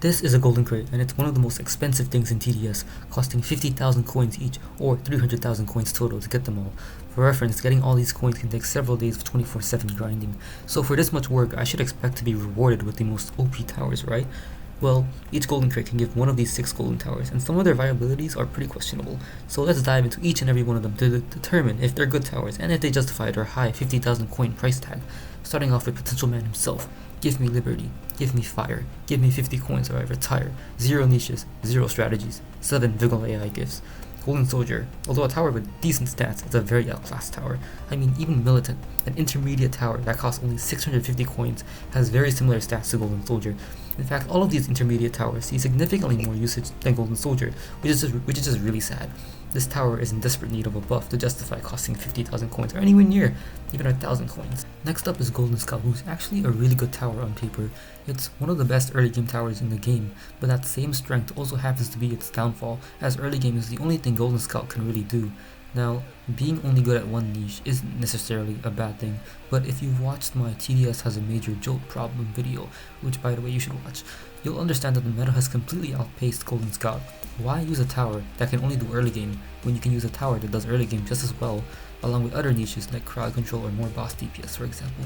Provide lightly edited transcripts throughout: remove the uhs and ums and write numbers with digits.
This is a golden crate, and it's one of the most expensive things in TDS, costing 50,000 coins each, or 300,000 coins total to get them all. For reference, getting all these coins can take several days of 24/7 grinding, so for this much work, I should expect to be rewarded with the most OP towers, right? Well, each golden crate can give one of these 6 golden towers, and some of their viabilities are pretty questionable, so let's dive into each and every one of them to determine if they're good towers, and if they justify their high 50,000 coin price tag. Starting off with Potential Man himself. Give me liberty, give me fire, give me 50 coins or I retire, 0 niches, 0 strategies, 7 Vigil AI gifts. Golden Soldier, although a tower with decent stats, it's a very outclassed tower. I mean, even Militant, an intermediate tower that costs only 650 coins, has very similar stats to Golden Soldier. In fact, all of these intermediate towers see significantly more usage than Golden Soldier, which is just really sad. This tower is in desperate need of a buff to justify costing 50,000 coins, or anywhere near even 1,000 coins. Next up is Golden Scout, who's actually a really good tower on paper. It's one of the best early game towers in the game, but that same strength also happens to be its downfall, as early game is the only thing Golden Scout can really do. Now, being only good at one niche isn't necessarily a bad thing, but if you've watched my TDS has a major jolt problem video, which by the way you should watch, you'll understand that the meta has completely outpaced Golden Scout. Why use a tower that can only do early game when you can use a tower that does early game just as well, along with other niches like crowd control or more boss DPS for example?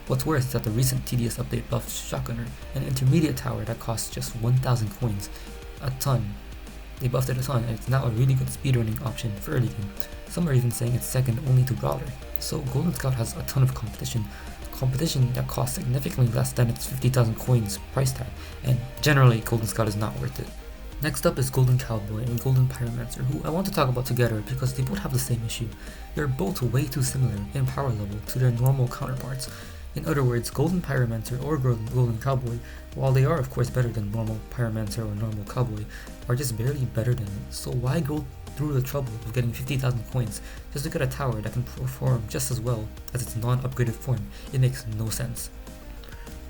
What's worse is that the recent TDS update buffed Shotgunner, an intermediate tower that costs just 1,000 coins, a ton. They buffed it a ton, and it's now a really good speedrunning option for early game. Some are even saying it's second only to Brawler. So Golden Scout has a ton of competition that costs significantly less than its 50,000 coins price tag, and generally Golden Scout is not worth it. Next up is Golden Cowboy and Golden Pyromancer, who I want to talk about together because they both have the same issue. They're both way too similar in power level to their normal counterparts. In other words, Golden Pyromancer or Golden Cowboy, while they are of course better than normal Pyromancer or normal Cowboy, are just barely better than it. So why go through the trouble of getting 50,000 coins just to get a tower that can perform just as well as its non-upgraded form? It makes no sense.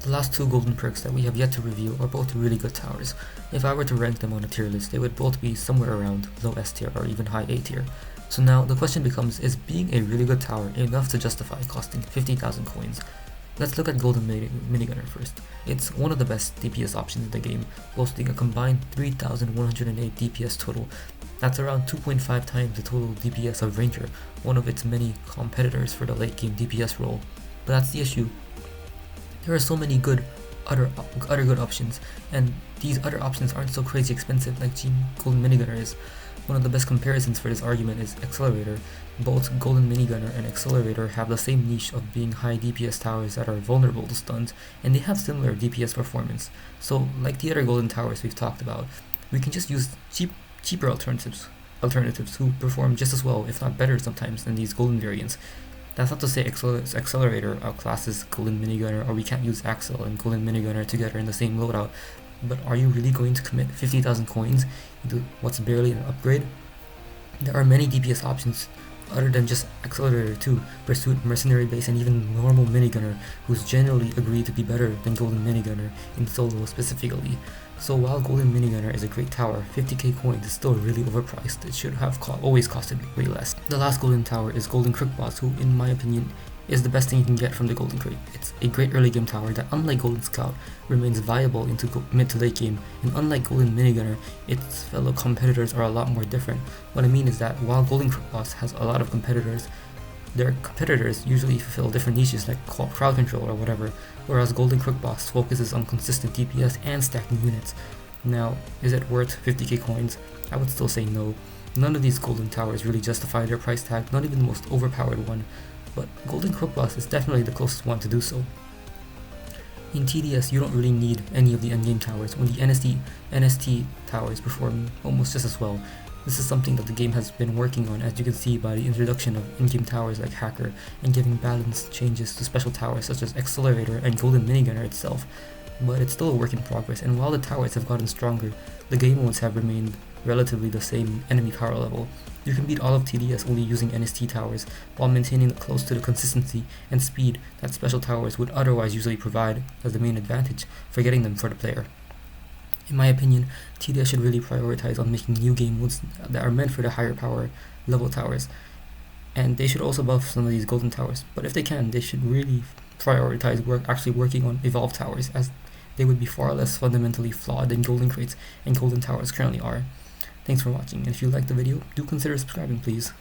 The last 2 golden perks that we have yet to review are both really good towers. If I were to rank them on a tier list, they would both be somewhere around low S tier or even high A tier. So now the question becomes, is being a really good tower enough to justify costing 50,000 coins? Let's look at Golden Minigunner first. It's one of the best DPS options in the game, boasting a combined 3,108 DPS total. That's around 2.5 times the total DPS of Ranger, one of its many competitors for the late game DPS role. But that's the issue. There are so many other good options, and these other options aren't so crazy expensive like Golden Minigunner is. One of the best comparisons for this argument is Accelerator. Both Golden Minigunner and Accelerator have the same niche of being high DPS towers that are vulnerable to stuns, and they have similar DPS performance. So, like the other golden towers we've talked about, we can just use cheaper alternatives who perform just as well, if not better sometimes, than these golden variants. That's not to say Accelerator outclasses Golden Minigunner, or we can't use Axel and Golden Minigunner together in the same loadout. But are you really going to commit 50,000 coins into what's barely an upgrade? There are many DPS options other than just Accelerator 2, Pursuit, Mercenary Base, and even normal Minigunner, who's generally agreed to be better than Golden Minigunner in solo specifically. So while Golden Minigunner is a great tower, 50k coins is still really overpriced. It should have always costed way less. The last golden tower is Golden Crook boss, who in my opinion is the best thing you can get from the Golden Crate. It's a great early game tower that, unlike Golden Scout, remains viable into mid to late game, and unlike Golden Minigunner, its fellow competitors are a lot more different. What I mean is that while Golden Crook boss has a lot of competitors, their competitors usually fulfill different niches like crowd control or whatever, whereas Golden Crook boss focuses on consistent DPS and stacking units. Now, is it worth 50k coins? I would still say no. None of these golden towers really justify their price tag, not even the most overpowered one, but Golden Crook boss is definitely the closest one to do so. In TDS, you don't really need any of the endgame towers when the NST towers perform almost just as well. This is something that the game has been working on, as you can see by the introduction of in-game towers like Hacker, and giving balanced changes to special towers such as Accelerator and Golden Minigunner itself. But it's still a work in progress, and while the towers have gotten stronger, the game modes have remained relatively the same enemy power level. You can beat all of TDS only using NST towers, while maintaining close to the consistency and speed that special towers would otherwise usually provide as the main advantage for getting them for the player. In my opinion, TDS should really prioritize on making new game modes that are meant for the higher power level towers, and they should also buff some of these golden towers, but if they can, they should really prioritize actually working on evolved towers, as they would be far less fundamentally flawed than golden crates and golden towers currently are. Thanks for watching, and if you liked the video, do consider subscribing please.